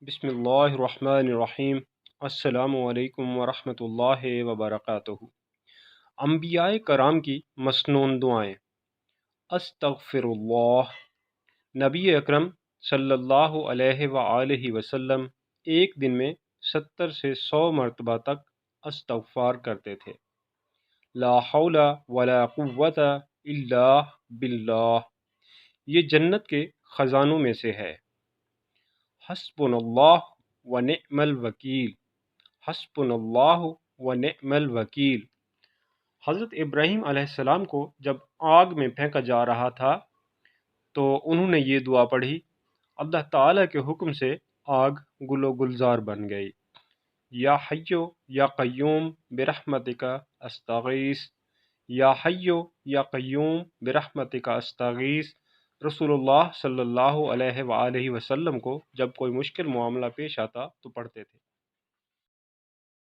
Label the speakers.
Speaker 1: بسم اللہ الرحمن الرحیم۔ السلام علیکم ورحمۃ اللہ وبرکاتہ۔ انبیاء کرام کی مسنون دعائیں۔ استغفر اللہ۔ نبی اکرم صلی اللہ علیہ وآلہ وسلم ایک دن میں 70 سے 100 مرتبہ تک استغفار کرتے تھے۔ لا حول ولا قوت الا باللہ، یہ جنت کے خزانوں میں سے ہے۔ حسبنا اللہ و نعم الوکیل، حسبنا اللہ و نعم الوکیل۔ حضرت ابراہیم علیہ السلام کو جب آگ میں پھینکا جا رہا تھا تو انہوں نے یہ دعا پڑھی، اللہ تعالیٰ کے حکم سے آگ گل و گلزار بن گئی۔ یا حیو یا قیوم برحمتک استغیث، یا حیو یا قیوم برحمتک استغیث۔ رسول اللہ صلی اللہ علیہ وآلہ وسلم کو جب کوئی مشکل معاملہ پیش آتا تو پڑھتے تھے۔